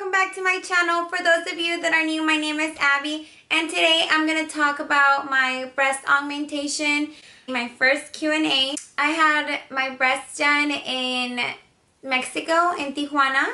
welcome back to my channel. For those of you that are new, my name is Abby, and today I'm going to talk about my breast augmentation, my first Q&A. I had my breasts done in Mexico, in Tijuana,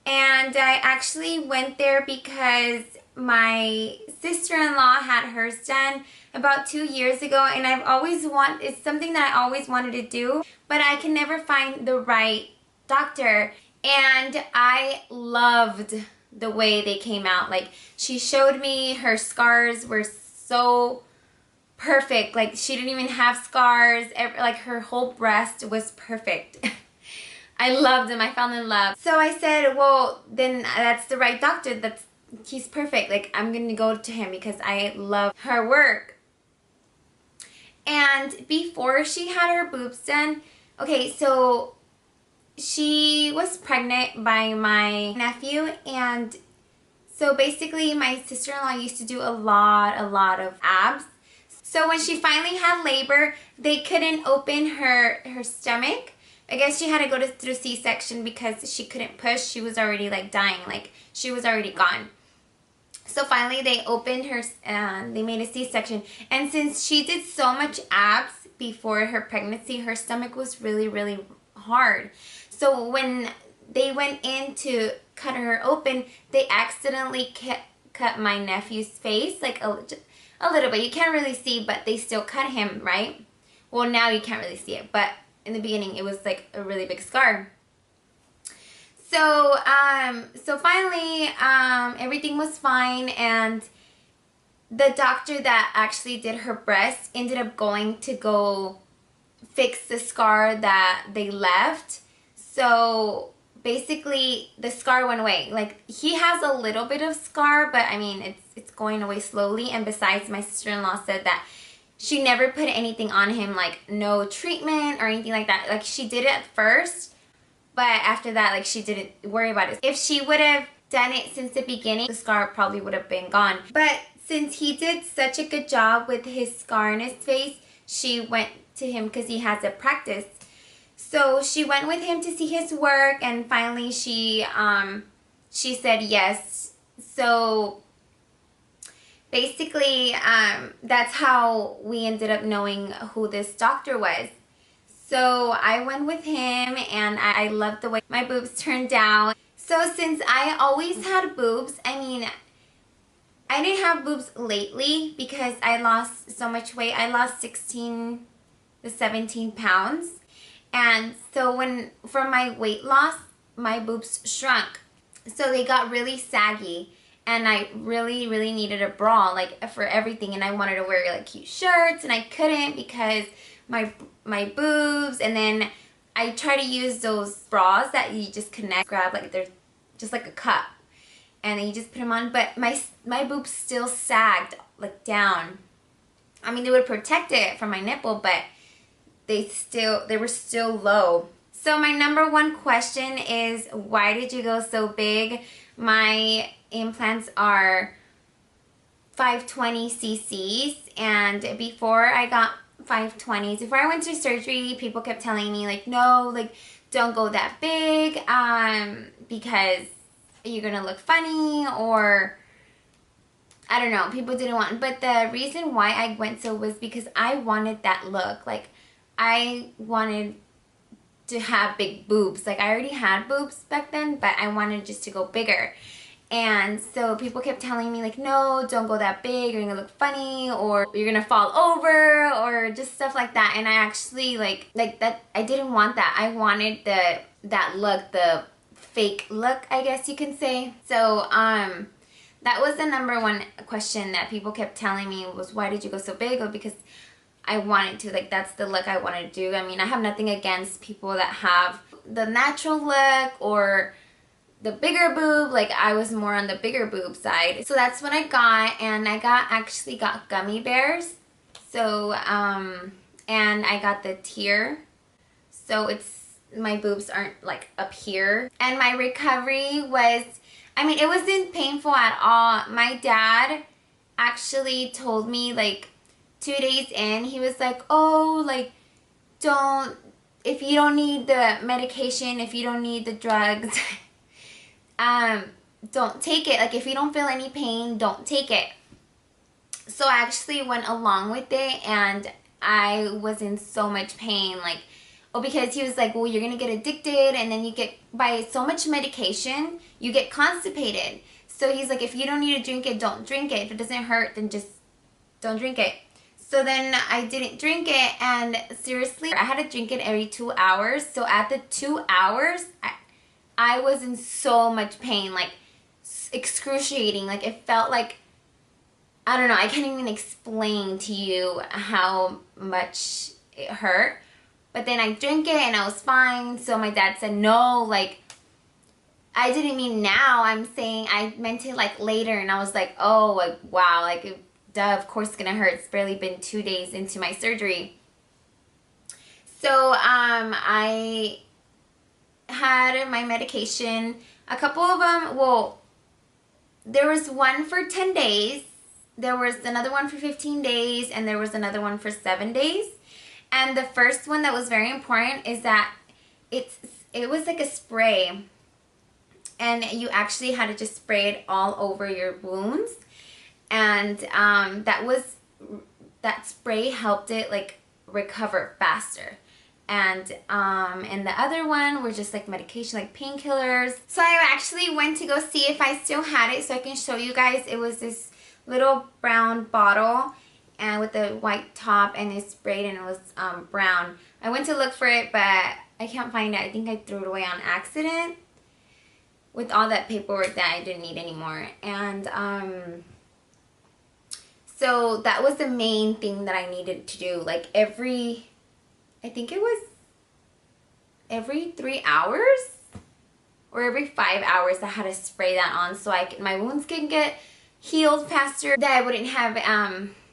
and I actually went there because my sister-in-law had hers done about 2 years ago, and it's something that I always wanted to do, but I can never find the right doctor. And I loved the way they came out. Like, she showed me her scars were so perfect. Like, she didn't even have scars. Like, her whole breast was perfect. I loved him. I fell in love. So I said, well, then that's the right doctor. He's perfect. Like, I'm going to go to him because I love her work. And before she had her boobs done, okay, so she was pregnant by my nephew, and so basically my sister-in-law used to do a lot of abs. So when she finally had labor, they couldn't open her stomach. I guess she had to go through C-section because she couldn't push. She was already like dying, like she was already gone. So finally they opened her and they made a C-section. And since she did so much abs before her pregnancy, her stomach was really hard. So when they went in to cut her open, they accidentally cut my nephew's face, like a little bit. You can't really see, but they still cut him, right? Well, now you can't really see it, but in the beginning it was like a really big scar. So, so finally, everything was fine, and the doctor that actually did her breast ended up going to go fix the scar that they left. So basically the scar went away. Like, he has a little bit of scar, but I mean it's going away slowly. And besides, my sister-in-law said that she never put anything on him, like no treatment or anything like that. Like, she did it at first, but after that, like, she didn't worry about it. If she would have done it since the beginning, the scar probably would have been gone. But since he did such a good job with his scar in his face, she went to him because he has a practice. So she went with him to see his work, and finally she said yes. So basically, that's how we ended up knowing who this doctor was. So I went with him, and I loved the way my boobs turned out. So since I always had boobs, I mean, I didn't have boobs lately because I lost so much weight. I lost 16 to 17 pounds. And so from my weight loss, my boobs shrunk. So they got really saggy, and I really needed a bra, like, for everything. And I wanted to wear like cute shirts, and I couldn't because my boobs. And then I try to use those bras that you just grab, like they're just like a cup, and then you just put them on. But my boobs still sagged like down. I mean, they would protect it from my nipple, but they were still low. So my number one question is, why did you go so big? My implants are 520 cc's, and before I got 520s, before I went to surgery, people kept telling me, like, no, like, don't go that big, because you're gonna look funny, or I don't know, people didn't want. But the reason why I went so was because I wanted that look. Like, I wanted to have big boobs. Like, I already had boobs back then, but I wanted just to go bigger. And so people kept telling me, like, no, don't go that big, you're gonna look funny, or you're gonna fall over, or just stuff like that. And I actually like that, I didn't want that. I wanted that look, the fake look, I guess you can say. So that was the number one question that people kept telling me, was, why did you go so big? Or because I wanted to, like, that's the look I wanted to do. I mean, I have nothing against people that have the natural look or the bigger boob. Like, I was more on the bigger boob side. So that's what I got, and I actually got gummy bears. So and I got the tear. So my boobs aren't like up here. And my recovery was, I mean, it wasn't painful at all. My dad actually told me, like, 2 days in, he was like, oh, like, if you don't need the medication, if you don't need the drugs, don't take it. Like, if you don't feel any pain, don't take it. So I actually went along with it, and I was in so much pain. Like, oh, because he was like, well, you're gonna get addicted, and then you get, by so much medication, you get constipated. So he's like, if you don't need to drink it, don't drink it. If it doesn't hurt, then just don't drink it. So then I didn't drink it, and seriously, I had to drink it every 2 hours. So at the 2 hours, I was in so much pain, like excruciating. Like, it felt like, I don't know, I can't even explain to you how much it hurt. But then I drank it and I was fine. So my dad said, no, like, I didn't mean now. I'm saying, I meant it like later. And I was like, oh, like, wow, like, duh, of course it's gonna hurt. It's barely been 2 days into my surgery. So I had my medication, a couple of them. Well, there was one for 10 days, there was another one for 15 days, and there was another one for 7 days. And the first one that was very important is that it was like a spray, and you actually had to just spray it all over your wounds. And that spray helped it like recover faster. And the other one were just like medication, like painkillers. So I actually went to go see if I still had it so I can show you guys. It was this little brown bottle and with the white top, and it sprayed, and it was brown. I went to look for it, but I can't find it. I think I threw it away on accident with all that paperwork that I didn't need anymore. And so that was the main thing that I needed to do. Like, I think it was every 3 hours or every 5 hours I had to spray that on, so my wounds can get healed faster, that I wouldn't have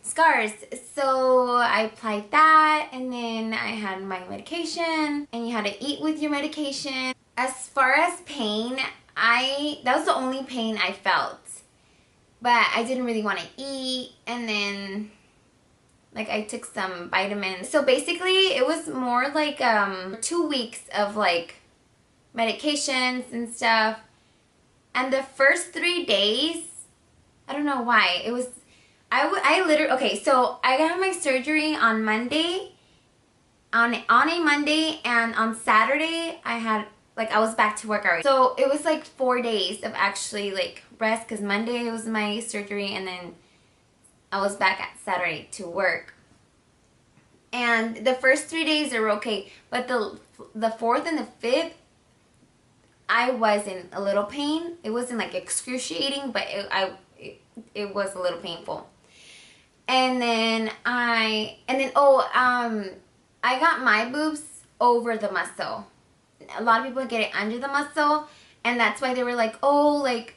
scars. So I applied that, and then I had my medication, and you had to eat with your medication. As far as pain, that was the only pain I felt, but I didn't really want to eat. And then like I took some vitamins. So basically it was more like 2 weeks of like medications and stuff. And the first 3 days, I don't know why, it was, I literally, okay, so I got my surgery on Monday, on a Monday, and on Saturday I was back to work already. So it was like 4 days of actually like rest, because Monday was my surgery, and then I was back at Saturday to work. And the first 3 days are okay, but the fourth and the fifth, I was in a little pain. It wasn't like excruciating, but it was a little painful. And then I got my boobs over the muscle. A lot of people get it under the muscle, and that's why they were like, oh, like,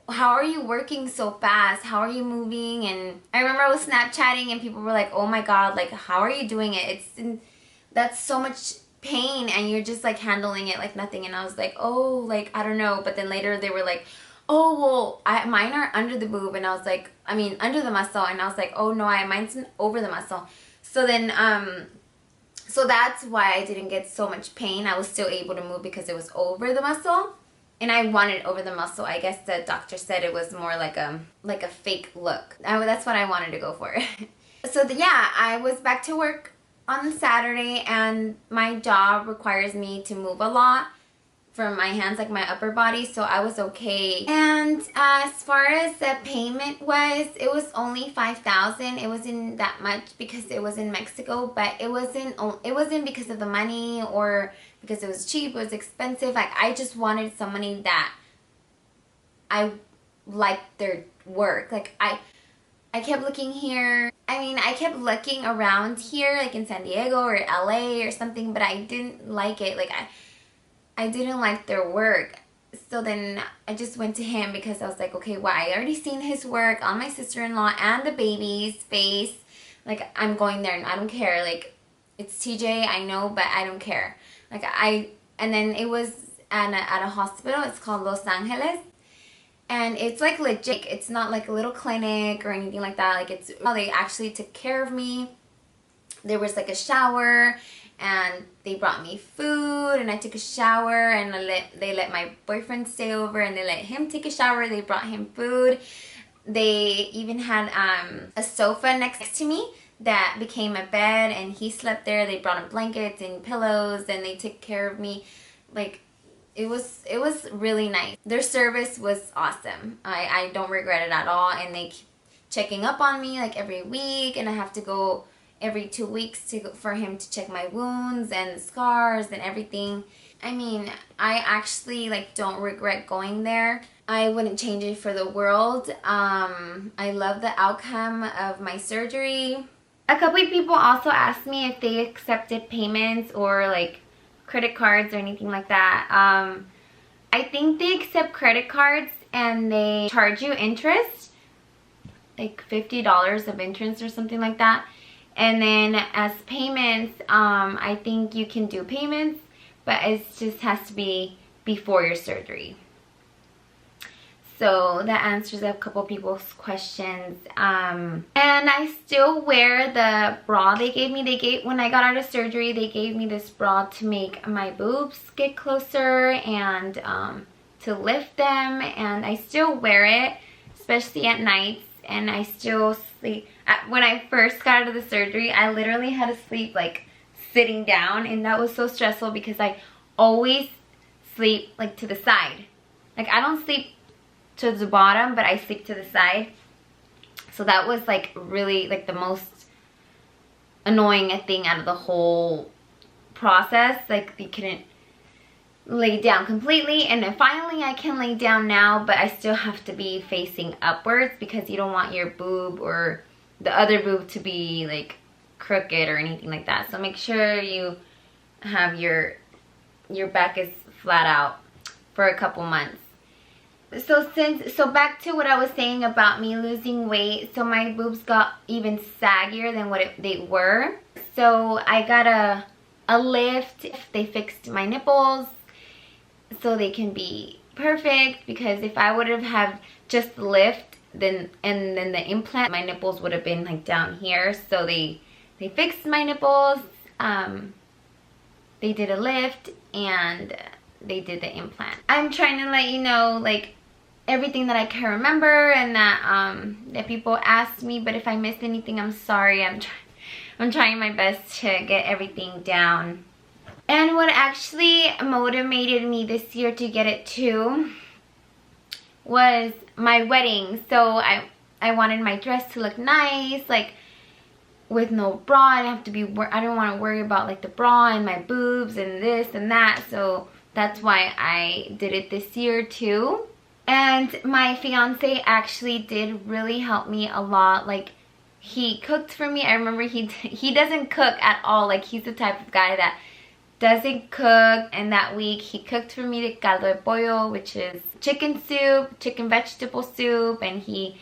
how are you working so fast? How are you moving? And I remember I was Snapchatting, and people were like, oh my god, like, how are you doing it? That's so much pain, and you're just like handling it like nothing. And I was like, oh, like, I don't know. But then later they were like, oh, well, mine are under the boob. And I was like, I mean, under the muscle. And I was like, oh no, mine's over the muscle. So then, so that's why I didn't get so much pain. I was still able to move because it was over the muscle. And I wanted over the muscle. I guess the doctor said it was more like a fake look. That's what I wanted to go for. So yeah, I was back to work on Saturday, and my job requires me to move a lot from my hands, like my upper body, so I was okay. And as far as the payment was, it was only $5,000. It wasn't that much because it was in Mexico, but it wasn't because of the money or because it was cheap. It was expensive. Like, I just wanted somebody that I liked their work. Like, I kept looking here. I mean, I kept looking around here, like in San Diego or LA or something, but I didn't like it. Like, I didn't like their work. So then I just went to him because I was like, okay, well, I already seen his work on my sister-in-law and the baby's face. Like, I'm going there and I don't care. Like, it's TJ, I know, but I don't care. Like, and then it was at a hospital. It's called Los Angeles. And it's like legit. It's not like a little clinic or anything like that. Like, they actually took care of me. There was like a shower, and They brought me food and I took a shower, and they let my boyfriend stay over and they let him take a shower. They brought him food. They even had a sofa next to me that became a bed, and he slept there. They brought him blankets and pillows, and they took care of me. Like, it was really nice. Their service was awesome. I don't regret it at all, and they keep checking up on me like every week, and I have to go every 2 weeks for him to check my wounds and the scars and everything. I mean, I actually like don't regret going there. I wouldn't change it for the world. I love the outcome of my surgery. A couple of people also asked me if they accepted payments or like credit cards or anything like that. I think they accept credit cards and they charge you interest, like $50 of interest or something like that. And then as payments, I think you can do payments, but it just has to be before your surgery. So that answers a couple people's questions. And I still wear the bra they gave me. When I got out of surgery, they gave me this bra to make my boobs get closer and to lift them. And I still wear it, especially at nights. And I still sleep. When I first got out of the surgery, I literally had to sleep like sitting down, and that was so stressful because I always sleep like to the side. Like, I don't sleep to the bottom, but I sleep to the side. So that was like really like the most annoying thing out of the whole process. Like, you couldn't lay down completely, and then finally I can lay down now, but I still have to be facing upwards because you don't want your boob or the other boob to be like crooked or anything like that. So make sure you have your back is flat out for a couple months. So back to what I was saying about me losing weight. So my boobs got even saggier than what they were. So I got a lift. They fixed my nipples so they can be perfect, because if I would have had just the lift and then the implant, my nipples would have been like down here. So they fixed my nipples. They did a lift and they did the implant. I'm trying to let you know like everything that I can remember, and that people asked me, but if I missed anything, I'm sorry. I'm trying my best to get everything down. And what actually motivated me this year to get it too was my wedding. So I wanted my dress to look nice, like with no bra. I don't want to worry about like the bra and my boobs and this and that. So that's why I did it this year too. And my fiance actually did really help me a lot. Like, he cooked for me. I remember he doesn't cook at all. Like, he's the type of guy that doesn't cook, and that week he cooked for me the caldo de pollo, which is chicken soup, chicken vegetable soup, and he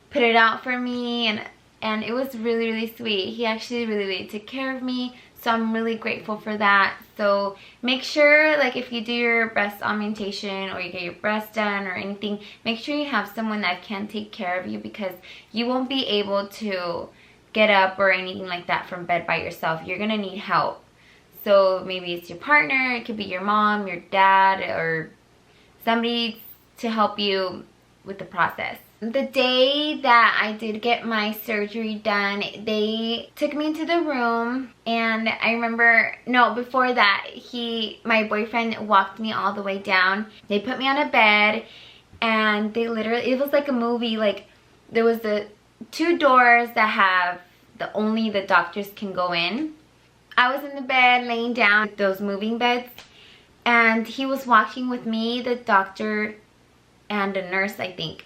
put it out for me, and it was really, really sweet. He actually really took care of me, so I'm really grateful for that. So make sure, like, if you do your breast augmentation or you get your breast done or anything, make sure you have someone that can take care of you, because you won't be able to get up or anything like that from bed by yourself. You're gonna need help. So maybe it's your partner, it could be your mom, your dad, or somebody to help you with the process. The day that I did get my surgery done, they took me into the room, and I remember, no, before that, my boyfriend walked me all the way down. They put me on a bed, and they literally, it was like a movie. Like, there was the 2 doors that have only the doctors can go in. I was in the bed laying down, those moving beds, and he was walking with me, the doctor and a nurse, I think.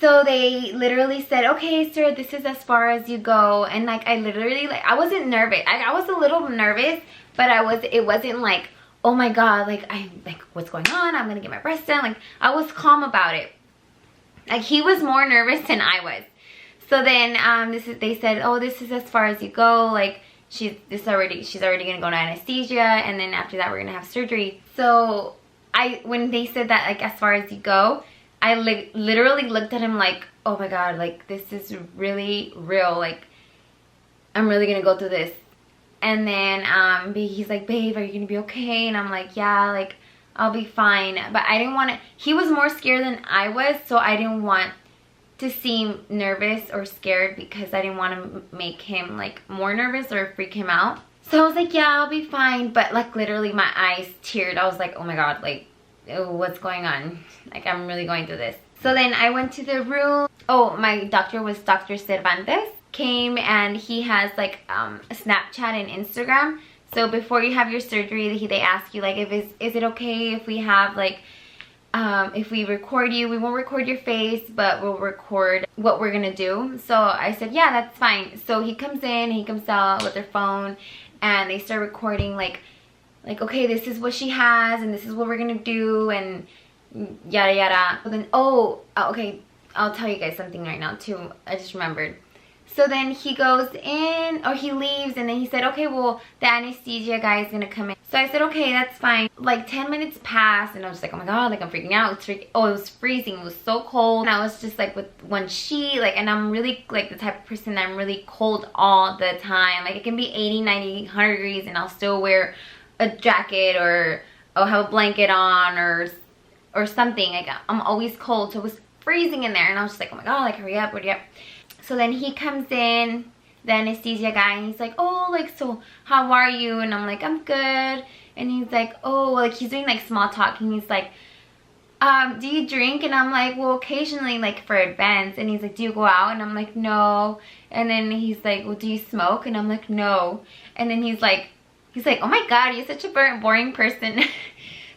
So they literally said, okay, sir, this is as far as you go. And like, I literally, like, I wasn't nervous. I was a little nervous, but it wasn't like, oh my God, like, what's going on? I'm gonna get my breast done. Like, I was calm about it. Like, he was more nervous than I was. So then they said, oh, this is as far as you go. Like, she's already gonna go to anesthesia, and then after that we're gonna have surgery. So when they said that, like, as far as you go, I literally looked at him like, oh my God, like, this is really real. Like, I'm really gonna go through this. And then he's like, babe, are you gonna be okay? And I'm like, yeah, like I'll be fine. But I didn't want to, he was more scared than I was, so I didn't want to seem nervous or scared because I didn't want to make him like more nervous or freak him out. So I was like, yeah, I'll be fine. But like literally my eyes teared. I was like, oh my god, like what's going on? Like I'm really going through this. So then I went to the room. Oh, my doctor was Dr. Cervantes. Came and he has like Snapchat and Instagram. So before you have your surgery, they ask you like, is it okay if we have like if we record you? We won't record your face, but we'll record what we're gonna do. So I said, yeah, that's fine. So he comes in, he comes out with their phone, and they start recording like okay, this is what she has, and this is what we're gonna do, and yada yada. So then, okay, I'll tell you guys something right now too. I just remembered. So then he goes in, or he leaves, and then he said, okay, well, the anesthesia guy is gonna come in. So I said, okay, that's fine. Like 10 minutes passed, and I was like, oh my god, like I'm freaking out. It was freezing. It was so cold. And I was just like with one sheet, like, and I'm really like the type of person that I'm really cold all the time. Like it can be 80, 90, 100 degrees, and I'll still wear a jacket or I'll have a blanket on or something. Like I'm always cold, so it was freezing in there, and I was just like, oh my god, like hurry up. So then he comes in, the anesthesia guy, and he's like, oh, like, so how are you? And I'm like, I'm good. And he's like, oh, like he's doing like small talk, and he's like, do you drink? And I'm like, well, occasionally, like for events. And he's like, do you go out? And I'm like, no. And then he's like, well, do you smoke? And I'm like, no. And then he's like, oh my god, you're such a boring person.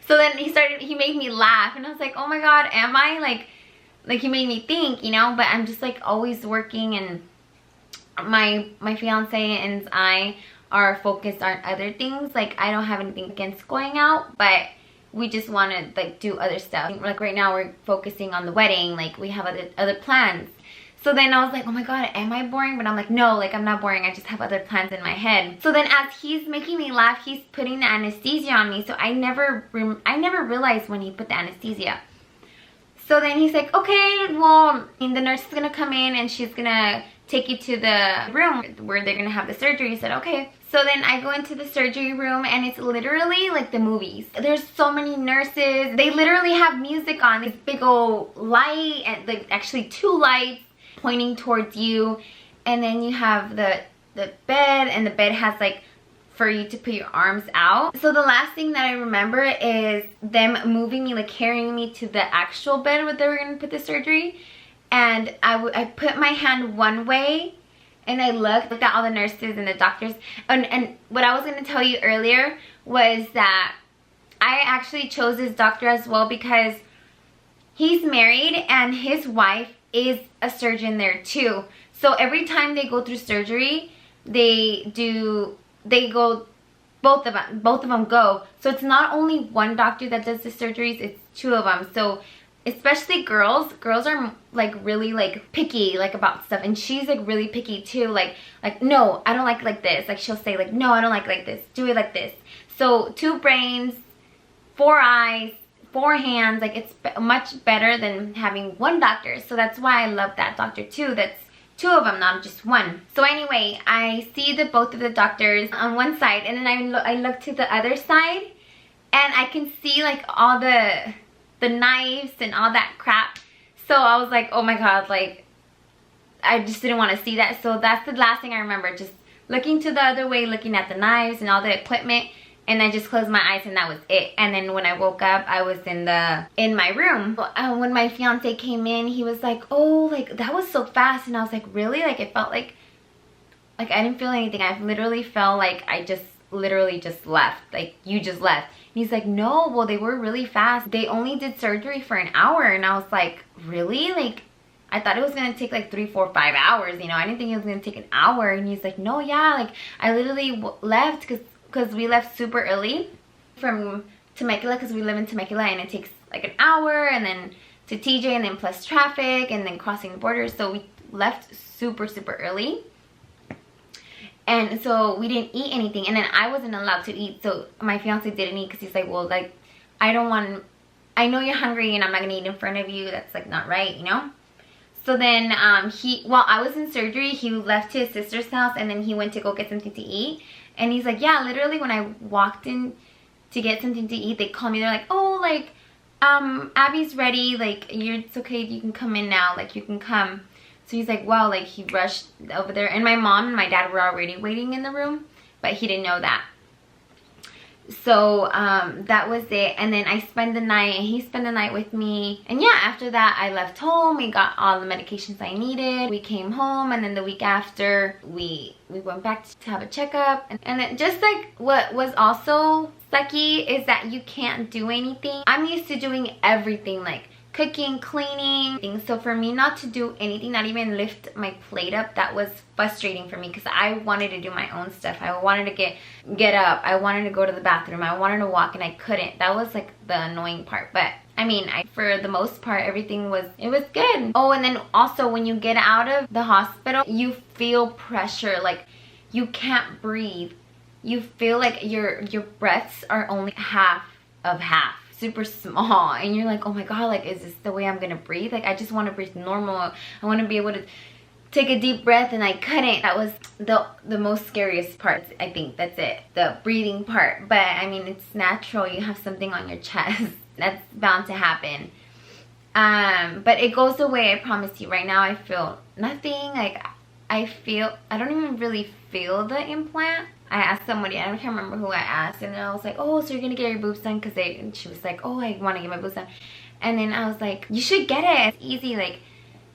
So then he made me laugh, and I was like, oh my god, am I? Like he made me think, you know, but I'm just like always working, and my fiance and I are focused on other things. Like I don't have anything against going out, but we just want to like do other stuff. Like right now we're focusing on the wedding, like we have other plans. So then I was like, oh my god, am I boring? But I'm like, no, like I'm not boring. I just have other plans in my head. So then as he's making me laugh, he's putting the anesthesia on me. So I never realized when he put the anesthesia. So then he's like, okay, well, the nurse is gonna come in and she's gonna take you to the room where they're gonna have the surgery. He said, okay. So then I go into the surgery room, and it's literally like the movies. There's so many nurses. They literally have music on, this big old light, and like actually 2 lights pointing towards you. And then you have the bed, and the bed has like for you to put your arms out. So the last thing that I remember is them moving me, like carrying me to the actual bed where they were gonna put the surgery. And I put my hand one way, and I looked at all the nurses and the doctors. And what I was gonna tell you earlier was that I actually chose this doctor as well because he's married and his wife is a surgeon there too. So every time they go through surgery, both of them go. So it's not only one doctor that does the surgeries, it's 2 of them. So especially girls are like really like picky like about stuff, and she's like really picky too. Like no, I don't like this. Like she'll say like, no, I don't like this, do it like this. So 2 brains, 4 eyes, 4 hands, like it's much better than having 1 doctor. So that's why I love that doctor too. That's 2 of them, not just 1. So anyway, I see both of the doctors on one side, and then I look to the other side, and I can see like all the knives and all that crap. So I was like, oh my god, like I just didn't want to see that. So that's the last thing I remember, just looking to the other way, looking at the knives and all the equipment, and I just closed my eyes, and that was it. And then when I woke up, I was in my room. When my fiance came in, he was like, oh, like that was so fast. And I was like, really? Like it felt like I didn't feel anything. I literally felt like I just literally just left, like you just left. And he's like, no, well, they were really fast. They only did surgery for an hour. And I was like, really? Like I thought it was gonna take like 3, 4, 5 hours, you know. I didn't think it was gonna take an hour. And he's like, no, yeah, like I literally left because we left super early from Temecula, because we live in Temecula, and it takes like an hour, and then to TJ, and then plus traffic, and then crossing the border. So we left super early, and so we didn't eat anything, and then I wasn't allowed to eat. So my fiance didn't eat because he's like, well, like I know you're hungry, and I'm not gonna eat in front of you. That's like not right, you know. So then while I was in surgery, he left to his sister's house, and then he went to go get something to eat. And he's like, yeah, literally when I walked in to get something to eat, they called me. They're like, oh, like, Abby's ready. Like, it's okay. You can come in now. Like, you can come. So he's like, wow, like, he rushed over there. And my mom and my dad were already waiting in the room, but he didn't know that. So that was it. And then I spent the night, and he spent the night with me. And yeah, after that I left home. We got all the medications I needed. We came home, and then the week after we went back to have a checkup. And then just like what was also sucky is that you can't do anything. I'm used to doing everything, like cooking, cleaning. So for me not to do anything, not even lift my plate up, that was frustrating for me, because I wanted to do my own stuff. I wanted to get up. I wanted to go to the bathroom. I wanted to walk, and I couldn't. That was like the annoying part. But I mean, for the most part, everything was good. Oh, and then also when you get out of the hospital, you feel pressure, like you can't breathe. You feel like your breaths are only half of half, super small, and you're like, oh my god, like, is this the way I'm gonna breathe? Like, I just want to breathe normal. I want to be able to take a deep breath, and I couldn't. That was the most scariest part. I think that's it, the breathing part. But I mean, it's natural. You have something on your chest. That's bound to happen. But it goes away, I promise you. Right now I feel nothing. Like, I don't even really feel the implant. I asked somebody, I can't remember who I asked, and I was like, oh, so you're gonna get your boobs done? Because she was like, oh, I want to get my boobs done. And then I was like, you should get it. It's easy. Like,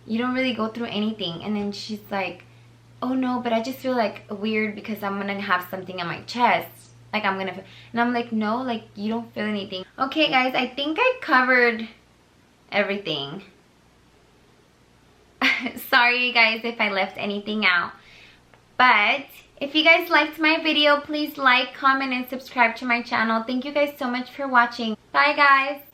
you don't really go through anything. And then she's like, oh no, but I just feel like weird because I'm gonna have something on my chest. Like, I'm gonna, and I'm like, no, like, you don't feel anything. Okay guys, I think I covered everything. Sorry you guys if I left anything out. But if you guys liked my video, please like, comment, and subscribe to my channel. Thank you guys so much for watching. Bye guys.